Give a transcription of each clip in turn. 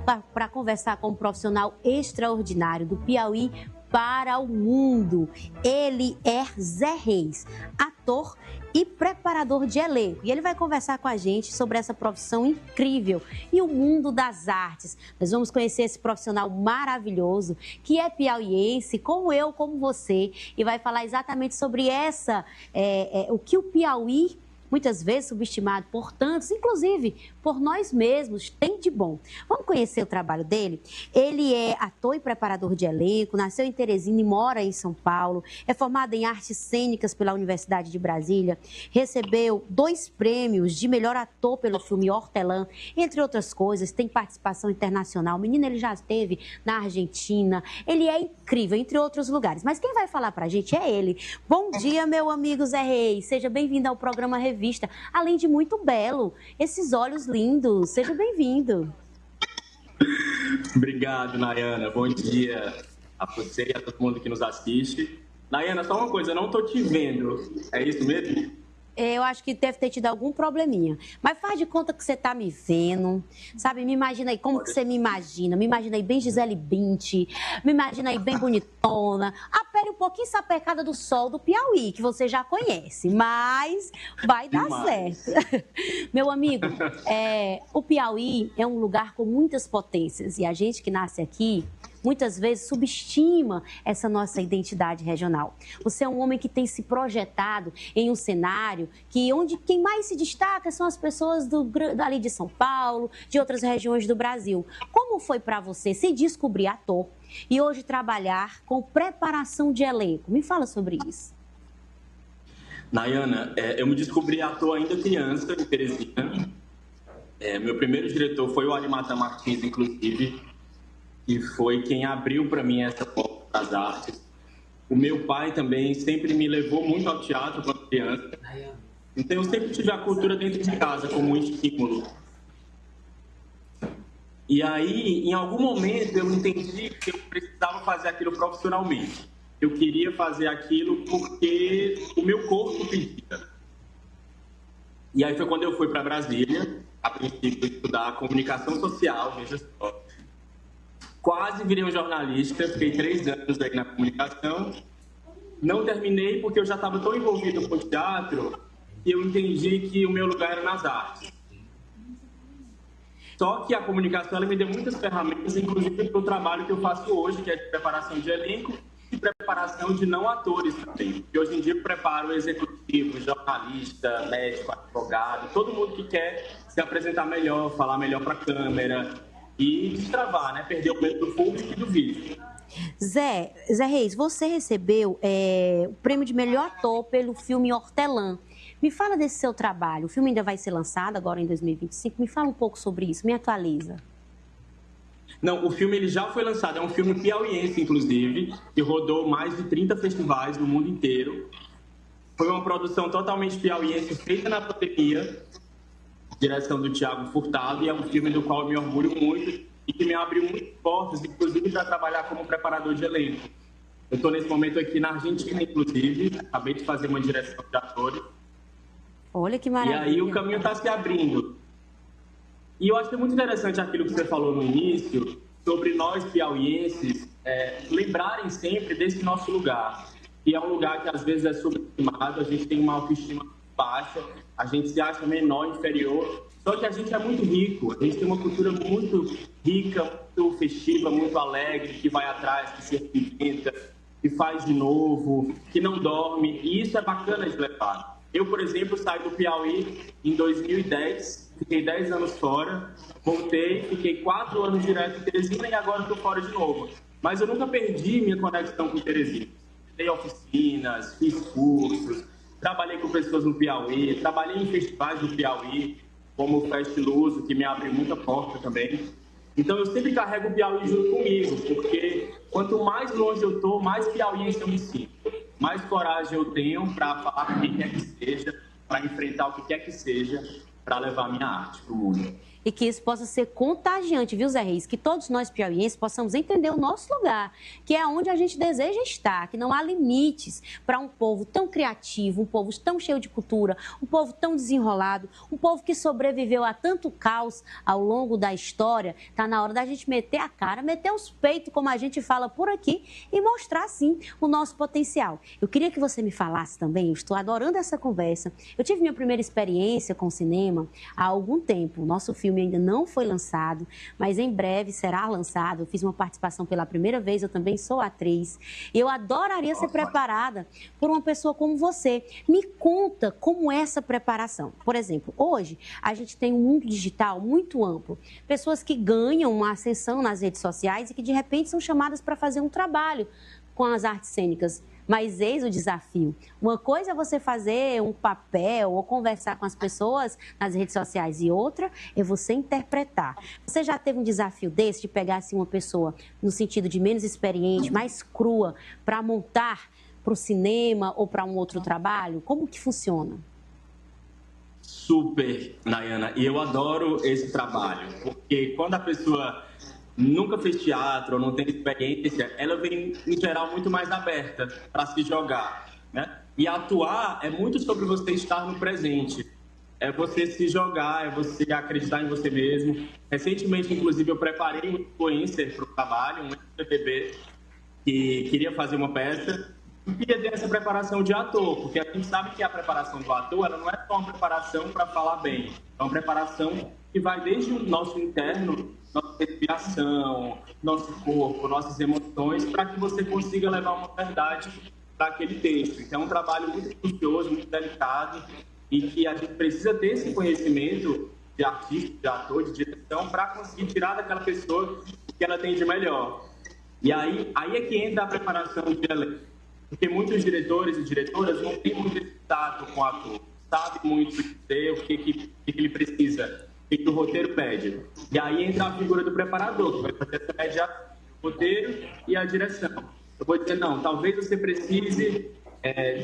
para conversar com um profissional extraordinário do Piauí para o mundo. Ele é Zé Reis, ator e preparador de elenco. E ele vai conversar com a gente sobre essa profissão incrível e o mundo das artes. Nós vamos conhecer esse profissional maravilhoso que é piauiense, como eu, como você, e vai falar exatamente sobre o que o Piauí, muitas vezes subestimado por tantos, inclusive por nós mesmos, tem de bom. Vamos conhecer o trabalho dele? Ele é ator e preparador de elenco, nasceu em Teresina e mora em São Paulo, é formado em artes cênicas pela Universidade de Brasília, recebeu 2 prêmios de melhor ator pelo filme Hortelã, entre outras coisas, tem participação internacional. Menino, ele já esteve na Argentina, ele é incrível, entre outros lugares. Mas quem vai falar pra gente é ele. Bom dia, meu amigo Zé Reis, seja bem-vindo ao programa Revista, além de muito belo, esses olhos lindos, seja bem-vindo. Obrigado, Nayana, bom dia a você e a todo mundo que nos assiste. Nayana, só uma coisa, eu não tô te vendo, é isso mesmo? Eu acho que deve ter tido algum probleminha. Mas faz de conta que você tá me vendo, sabe? Me imagina aí, como que você me imagina? Me imagina aí bem Gisele Bündchen, me imagina aí bem bonitona, a pele um pouquinho sapecada do sol do Piauí, que você já conhece, mas vai dar certo. Meu amigo, o Piauí é um lugar com muitas potências e a gente que nasce aqui muitas vezes subestima essa nossa identidade regional. Você é um homem que tem se projetado em um cenário onde quem mais se destaca são as pessoas ali de São Paulo, de outras regiões do Brasil. Como foi para você se descobrir ator e hoje trabalhar com preparação de elenco? Me fala sobre isso. Nayana, eu me descobri ator ainda criança, em Teresina. Meu primeiro diretor foi o Arimatan Martins, inclusive, que foi quem abriu para mim essa porta das artes. O meu pai também sempre me levou muito ao teatro quando criança. Então eu sempre tive a cultura dentro de casa como um estímulo. E aí, em algum momento, eu entendi que eu precisava fazer aquilo profissionalmente. Eu queria fazer aquilo porque o meu corpo pedia. E aí foi quando eu fui para Brasília, a princípio estudar comunicação social, veja só. Quase virei um jornalista, fiquei 3 anos aí na comunicação. Não terminei porque eu já estava tão envolvido com o teatro que eu entendi que o meu lugar era nas artes. Só que a comunicação ela me deu muitas ferramentas, inclusive para o trabalho que eu faço hoje, que é de preparação de elenco e preparação de não atores também. Porque hoje em dia eu preparo executivo, jornalista, médico, advogado, todo mundo que quer se apresentar melhor, falar melhor para a câmera e destravar, né? Perder o medo do público e do vídeo. Zé Reis, você recebeu o prêmio de melhor ator pelo filme Hortelã. Me fala desse seu trabalho. O filme ainda vai ser lançado agora em 2025. Me fala um pouco sobre isso, me atualiza. Não, o filme ele já foi lançado. É um filme piauiense, inclusive, que rodou mais de 30 festivais no mundo inteiro. Foi uma produção totalmente piauiense, feita na pandemia, direção do Thiago Furtado, e é um filme do qual eu me orgulho muito e que me abriu muitas portas, inclusive para trabalhar como preparador de elenco. Eu estou nesse momento aqui na Argentina, inclusive, acabei de fazer uma direção de atores. Olha que maravilha. E aí o caminho está se abrindo. E eu acho que é muito interessante aquilo que você falou no início, sobre nós piauienses lembrarem sempre desse nosso lugar, que é um lugar que às vezes é subestimado, a gente tem uma autoestima baixa, a gente se acha menor, inferior, só que a gente é muito rico, a gente tem uma cultura muito rica, muito festiva, muito alegre, que vai atrás, que se reinventa, que faz de novo, que não dorme, e isso é bacana de levar. Eu, por exemplo, saí do Piauí em 2010, fiquei 10 anos fora, voltei, fiquei 4 anos direto em Teresina e agora estou fora de novo. Mas eu nunca perdi minha conexão com Teresina. Dei oficinas, fiz cursos, trabalhei com pessoas no Piauí, trabalhei em festivais do Piauí, como o Fest Luso, que me abre muita porta também. Então eu sempre carrego o Piauí junto comigo, porque quanto mais longe eu estou, mais piauiense eu me sinto. Mais coragem eu tenho para falar com quem quer que seja, para enfrentar o que quer que seja, para levar a minha arte para o mundo. e que isso possa ser contagiante, viu, Zé Reis? Que todos nós piauienses possamos entender o nosso lugar, que é onde a gente deseja estar, que não há limites para um povo tão criativo, um povo tão cheio de cultura, um povo tão desenrolado, um povo que sobreviveu a tanto caos ao longo da história. Está na hora da gente meter a cara, meter os peitos, como a gente fala por aqui, e mostrar, sim, o nosso potencial. Eu queria que você me falasse também, eu estou adorando essa conversa. Eu tive minha primeira experiência com o cinema há algum tempo. O nosso filme ainda não foi lançado, mas em breve será lançado. Eu fiz uma participação pela primeira vez, eu também sou atriz. Eu adoraria ser preparada por uma pessoa como você. Me conta como é essa preparação. Por exemplo, hoje a gente tem um mundo digital muito amplo. Pessoas que ganham uma ascensão nas redes sociais e que de repente são chamadas para fazer um trabalho com as artes cênicas. Mas eis o desafio. Uma coisa é você fazer um papel ou conversar com as pessoas nas redes sociais e outra é você interpretar. Você já teve um desafio desse de pegar assim, uma pessoa no sentido de menos experiente, mais crua, para montar para o cinema ou para um outro trabalho? Como que funciona? Super, Nayana. E eu adoro esse trabalho, porque quando a pessoa nunca fez teatro ou não tem experiência, ela vem, em geral, muito mais aberta para se jogar, né? E atuar é muito sobre você estar no presente. É você se jogar, é você acreditar em você mesmo. Recentemente, inclusive, eu preparei um influencer para o trabalho, um ex-BBB, que queria fazer uma peça e queria ter essa preparação de ator, porque a gente sabe que a preparação do ator, ela não é só uma preparação para falar bem, é uma preparação que vai desde o nosso interno, nossa respiração, nosso corpo, nossas emoções, para que você consiga levar uma verdade para aquele texto. Então, é um trabalho muito minucioso, muito delicado, e que a gente precisa ter esse conhecimento de artista, de ator, de direção, para conseguir tirar daquela pessoa o que ela tem de melhor. E aí é que entra a preparação de elenco. Porque muitos diretores e diretoras não têm muito esse tato com o ator, sabe muito dizer o que ele precisa, o que o roteiro pede. E aí entra a figura do preparador, que vai fazer essa média, o roteiro e a direção. Eu vou dizer, não, talvez você precise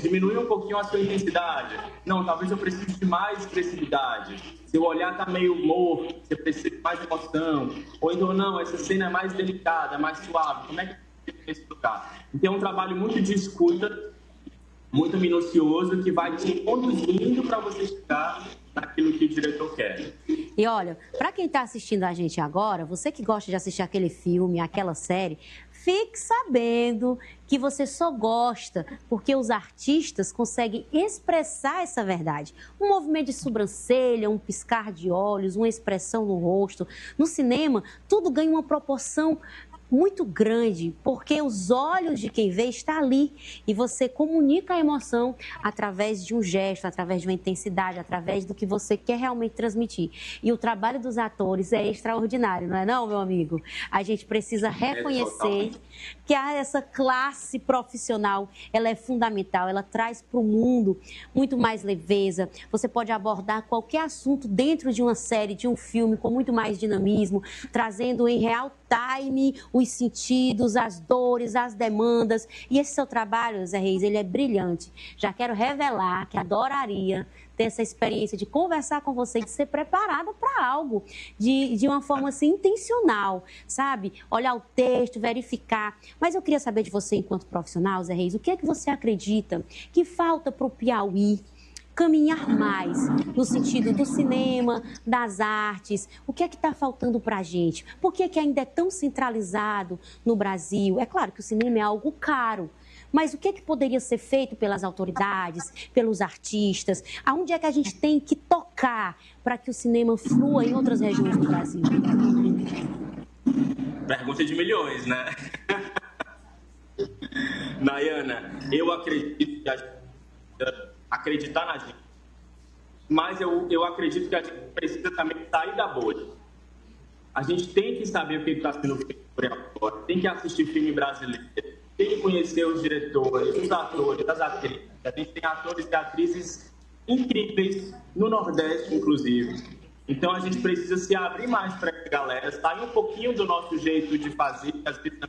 diminuir um pouquinho a sua intensidade. Não, talvez eu precise de mais expressividade. Seu olhar está meio morto, você precisa de mais emoção. Ou então, não, essa cena é mais delicada, mais suave. Como é que esse lugar? Então é um trabalho muito de escuta, muito minucioso, que vai te conduzindo para você chegar naquilo que o diretor quer. E olha, para quem está assistindo a gente agora, você que gosta de assistir aquele filme, aquela série, fique sabendo que você só gosta porque os artistas conseguem expressar essa verdade. Um movimento de sobrancelha, um piscar de olhos, uma expressão no rosto. No cinema, tudo ganha uma proporção muito grande, porque os olhos de quem vê está ali e você comunica a emoção através de um gesto, através de uma intensidade, através do que você quer realmente transmitir. E o trabalho dos atores é extraordinário, não é não, meu amigo? A gente precisa reconhecer que essa classe profissional, ela é fundamental, ela traz para o mundo muito mais leveza. Você pode abordar qualquer assunto dentro de uma série, de um filme, com muito mais dinamismo, trazendo em real time os sentidos, as dores, as demandas. E esse seu trabalho, Zé Reis, ele é brilhante. Já quero revelar que adoraria ter essa experiência de conversar com você, de ser preparada para algo, de uma forma assim, intencional, sabe? Olhar o texto, verificar. Mas eu queria saber de você, enquanto profissional, Zé Reis, o que é que você acredita que falta para o Piauí caminhar mais no sentido do cinema, das artes? O que é que está faltando para a gente? Por que é que ainda é tão centralizado no Brasil? É claro que o cinema é algo caro, mas o que é que poderia ser feito pelas autoridades, pelos artistas? Aonde é que a gente tem que tocar para que o cinema flua em outras regiões do Brasil? Pergunta de milhões, né? Nayana, eu acredito que a gente acreditar na gente, mas eu acredito que a gente precisa também sair da bolha. A gente tem que saber o que está sendo feito por aí fora, tem que assistir filme brasileiro, tem que conhecer os diretores, os atores, as atrizes. A gente tem atores e atrizes incríveis no Nordeste, inclusive. Então a gente precisa se abrir mais para a galera, sair um pouquinho do nosso jeito de fazer, que às vezes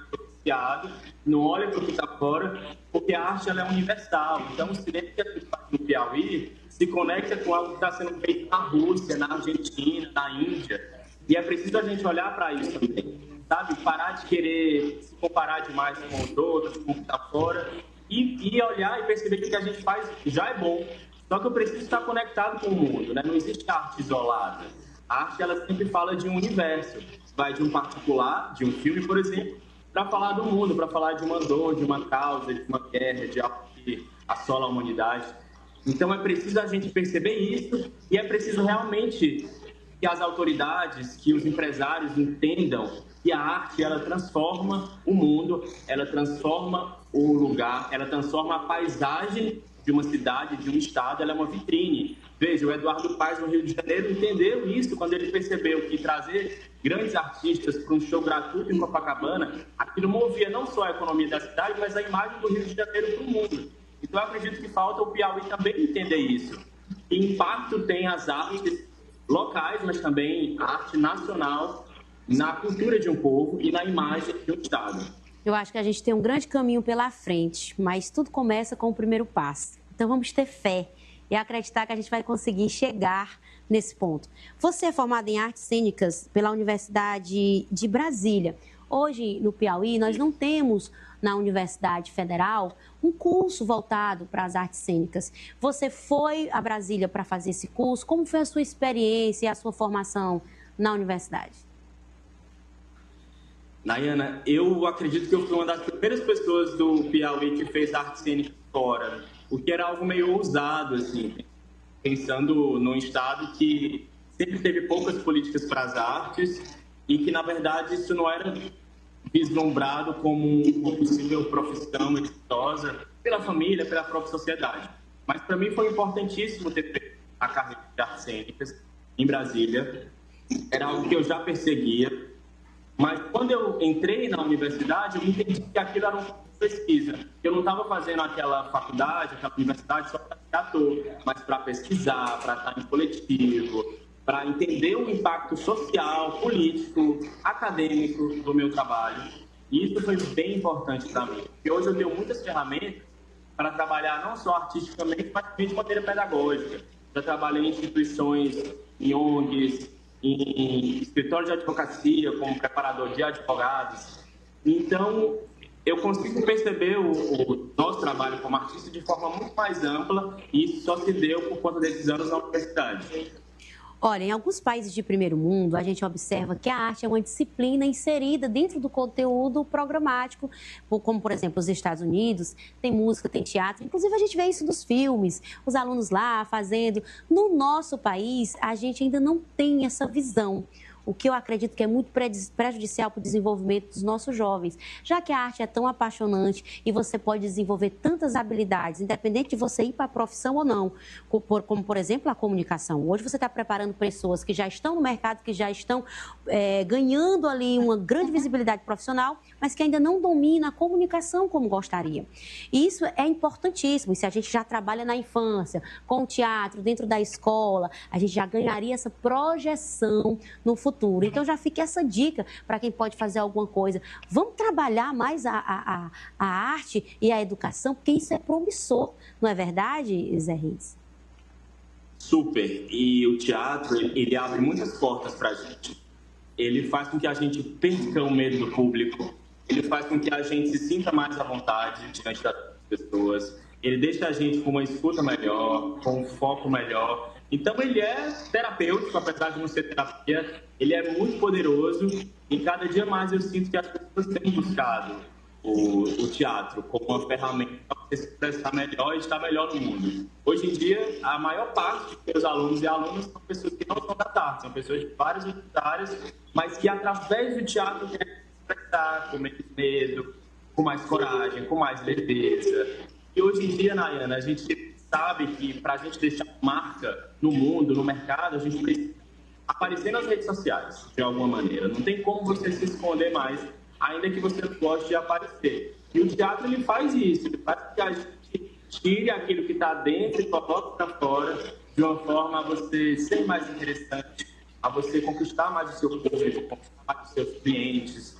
não olha para o que está fora, porque a arte ela é universal. Então, o cinema que a gente faz no Piauí se conecta com algo que está sendo feito na Rússia, na Argentina, na Índia. E é preciso a gente olhar para isso também, sabe? Parar de querer se comparar demais com os outros, com o que está fora, e olhar e perceber que o que a gente faz já é bom. Só que eu preciso estar conectado com o mundo, né? Não existe arte isolada. A arte, ela sempre fala de um universo. Vai de um particular, de um filme, por exemplo, para falar do mundo, para falar de uma dor, de uma causa, de uma guerra, de algo que assola a humanidade. Então é preciso a gente perceber isso e é preciso realmente que as autoridades, que os empresários entendam que a arte, ela transforma o mundo, ela transforma o lugar, ela transforma a paisagem de uma cidade, de um estado, ela é uma vitrine. Veja, o Eduardo Paes, no Rio de Janeiro, entendeu isso quando ele percebeu que trazer grandes artistas para um show gratuito em Copacabana, aquilo movia não só a economia da cidade, mas a imagem do Rio de Janeiro para o mundo. Então, eu acredito que falta o Piauí também entender isso. Que impacto tem as artes locais, mas também a arte nacional na cultura de um povo e na imagem de um estado. Eu acho que a gente tem um grande caminho pela frente, mas tudo começa com o primeiro passo. Então vamos ter fé e acreditar que a gente vai conseguir chegar nesse ponto. Você é formado em artes cênicas pela Universidade de Brasília. Hoje, no Piauí, nós não temos na Universidade Federal um curso voltado para as artes cênicas. Você foi a Brasília para fazer esse curso? Como foi a sua experiência e a sua formação na universidade? Nayana, eu acredito que eu fui uma das primeiras pessoas do Piauí que fez arte cênica fora, o que era algo meio ousado, assim, pensando num estado que sempre teve poucas políticas para as artes e que, na verdade, isso não era vislumbrado como uma possível profissão exitosa pela família, pela própria sociedade. Mas, para mim, foi importantíssimo ter feito a carreira de artes cênicas em Brasília. Era algo que eu já perseguia. Mas quando eu entrei na universidade, eu entendi que aquilo era uma pesquisa. Eu não estava fazendo aquela faculdade, aquela universidade só para ser ator, mas para pesquisar, para estar em coletivo, para entender o impacto social, político, acadêmico do meu trabalho. E isso foi bem importante para mim, porque hoje eu tenho muitas ferramentas para trabalhar não só artisticamente, mas também de maneira pedagógica. Já trabalhei em instituições, em ONGs, em escritório de advocacia, como preparador de advogados. Então, eu consigo perceber o nosso trabalho como artista de forma muito mais ampla e isso só se deu por conta desses anos na universidade. Olha, em alguns países de primeiro mundo, a gente observa que a arte é uma disciplina inserida dentro do conteúdo programático, como, por exemplo, os Estados Unidos, tem música, tem teatro, inclusive a gente vê isso nos filmes, os alunos lá fazendo. No nosso país, a gente ainda não tem essa visão, o que eu acredito que é muito prejudicial para o desenvolvimento dos nossos jovens, já que a arte é tão apaixonante e você pode desenvolver tantas habilidades, independente de você ir para a profissão ou não, como por exemplo, a comunicação. Hoje você está preparando pessoas que já estão no mercado, que já estão ganhando ali uma grande visibilidade profissional, mas que ainda não dominam a comunicação como gostaria. E isso é importantíssimo, e se a gente já trabalha na infância, com o teatro, dentro da escola, a gente já ganharia essa projeção no futuro. Então, já fica essa dica para quem pode fazer alguma coisa. Vamos trabalhar mais a arte e a educação, porque isso é promissor, não é verdade, Zé Reis? Super. E o teatro, ele abre muitas portas para a gente. Ele faz com que a gente perca o medo do público. Ele faz com que a gente se sinta mais à vontade diante das pessoas. Ele deixa a gente com uma escuta melhor, com um foco melhor. Então, ele é terapêutico, apesar de não ser terapia. Ele é muito poderoso e cada dia mais eu sinto que as pessoas têm buscado o teatro como uma ferramenta para você se expressar melhor e estar melhor no mundo. Hoje em dia, a maior parte dos meus alunos e alunas são pessoas que não são da arte, são pessoas de várias áreas, mas que através do teatro querem se expressar com menos medo, com mais coragem, com mais leveza. E hoje em dia, Nayana, a gente sabe que para a gente deixar marca no mundo, no mercado, a gente precisa aparecer nas redes sociais, de alguma maneira. Não tem como você se esconder mais, ainda que você não goste de aparecer. E o teatro, ele faz isso, ele faz que a gente tire aquilo que está dentro e coloque para fora, de uma forma a você ser mais interessante, a você conquistar mais o seu público, conquistar mais os seus clientes.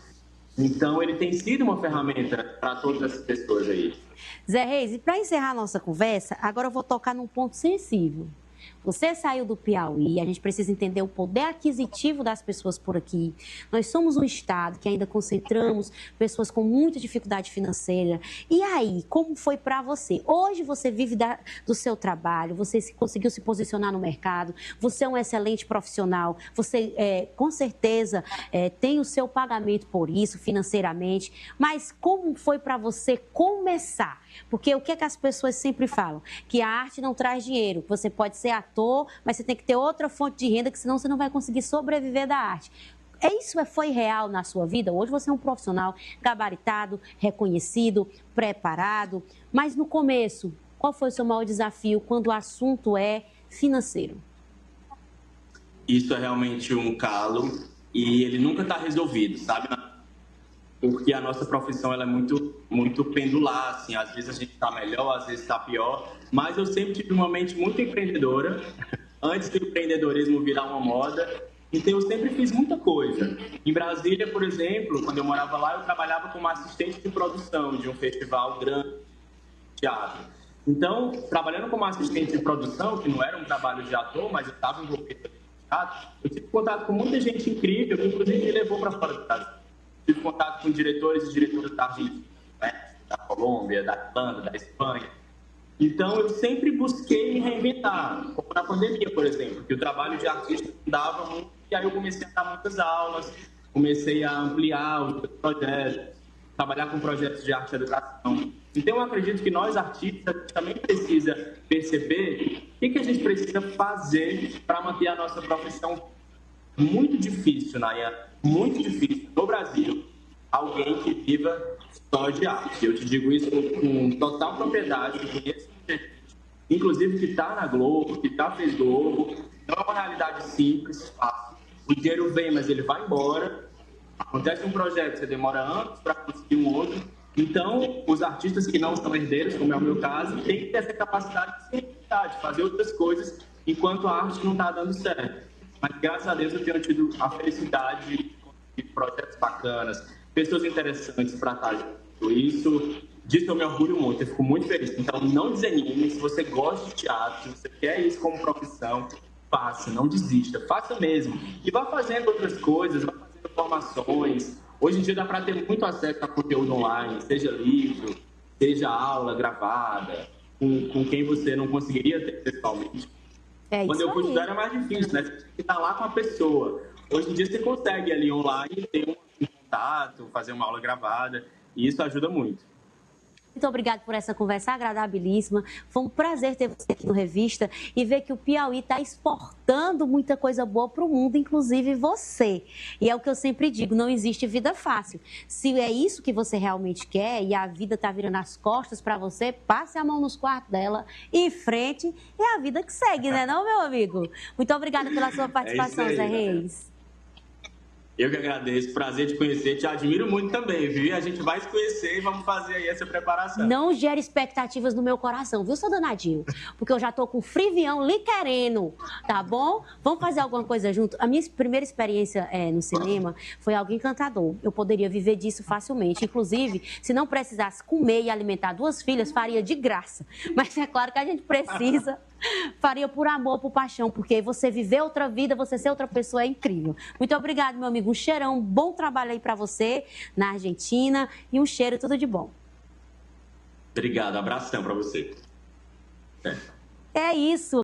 Então, ele tem sido uma ferramenta para todas as pessoas aí. Zé Reis, e para encerrar a nossa conversa, agora eu vou tocar num ponto sensível. Você saiu do Piauí, a gente precisa entender o poder aquisitivo das pessoas por aqui. Nós somos um estado que ainda concentramos pessoas com muita dificuldade financeira. E aí, como foi para você? Hoje você vive do seu trabalho, você conseguiu se posicionar no mercado, você é um excelente profissional, você com certeza tem o seu pagamento por isso financeiramente, mas como foi para você começar? Porque o que as pessoas sempre falam? Que a arte não traz dinheiro. Você pode ser ator, mas você tem que ter outra fonte de renda, que senão você não vai conseguir sobreviver da arte. Isso foi real na sua vida? Hoje você é um profissional gabaritado, reconhecido, preparado. Mas no começo, qual foi o seu maior desafio quando o assunto é financeiro? Isso é realmente um calo e ele nunca está resolvido, sabe? Porque a nossa profissão ela é muito pendular, assim, às vezes a gente está melhor, às vezes está pior, mas eu sempre tive uma mente muito empreendedora, antes do empreendedorismo virar uma moda, então eu sempre fiz muita coisa. Em Brasília, por exemplo, quando eu morava lá, eu trabalhava como assistente de produção de um festival grande de teatro. Então, trabalhando como assistente de produção, que não era um trabalho de ator, mas eu estava envolvido no teatro, eu tive contato com muita gente incrível, que inclusive me levou para fora do Brasil. Tive contato com diretores e diretoras da Argentina, né? Da Colômbia, da Irlanda, da Espanha. Então, eu sempre busquei me reinventar, como na pandemia, por exemplo, que o trabalho de artista não dava muito, e aí eu comecei a dar muitas aulas, comecei a ampliar os projetos, trabalhar com projetos de arte e educação. Então, eu acredito que nós, artistas, também precisa perceber o que a gente precisa fazer para manter a nossa profissão. Muito difícil, Nayana, muito difícil no Brasil alguém que viva só de arte. Eu te digo isso com total propriedade, eu conheço gente, inclusive que está na Globo, que já fez Globo. Não é uma realidade simples, fácil. O dinheiro vem, mas ele vai embora. Acontece um projeto, você demora anos para conseguir um outro. Então, os artistas que não são herdeiros, como é o meu caso, têm que ter essa capacidade de se reinventar, de fazer outras coisas, enquanto a arte não está dando certo. Mas, graças a Deus, eu tenho tido a felicidade de projetos bacanas, pessoas interessantes para estar junto. Disso eu me orgulho muito, eu fico muito feliz. Então, não desanime. Se você gosta de teatro, se você quer isso como profissão, faça, não desista, faça mesmo. E vá fazendo outras coisas, vá fazendo formações. Hoje em dia dá para ter muito acesso a conteúdo online, seja livro, seja aula gravada, com quem você não conseguiria ter pessoalmente. Quando eu fui estudar era mais difícil, né? Você tinha que estar lá com a pessoa. Hoje em dia você consegue ali online ter um contato, fazer uma aula gravada, e isso ajuda muito. Muito obrigada por essa conversa agradabilíssima. Foi um prazer ter você aqui no Revista e ver que o Piauí está exportando muita coisa boa para o mundo, inclusive você. E é o que eu sempre digo, não existe vida fácil. Se é isso que você realmente quer e a vida está virando as costas para você, passe a mão nos quartos dela e frente, é a vida que segue, né não, meu amigo? Muito obrigada pela sua participação, Zé Reis. Eu que agradeço, prazer te conhecer, te admiro muito também, viu? E a gente vai se conhecer e vamos fazer aí essa preparação. Não gere expectativas no meu coração, viu, seu danadinho? Porque eu já tô com frivião lhe querendo, tá bom? Vamos fazer alguma coisa junto? A minha primeira experiência no cinema foi algo encantador. Eu poderia viver disso facilmente. Inclusive, se não precisasse comer e alimentar 2 filhas, faria de graça. Mas é claro que a gente precisa... Faria por amor, por paixão, porque você viver outra vida, você ser outra pessoa é incrível. Muito obrigada, meu amigo. Um cheirão, bom trabalho aí pra você na Argentina e um cheiro, tudo de bom. Obrigado, abração pra você. É isso.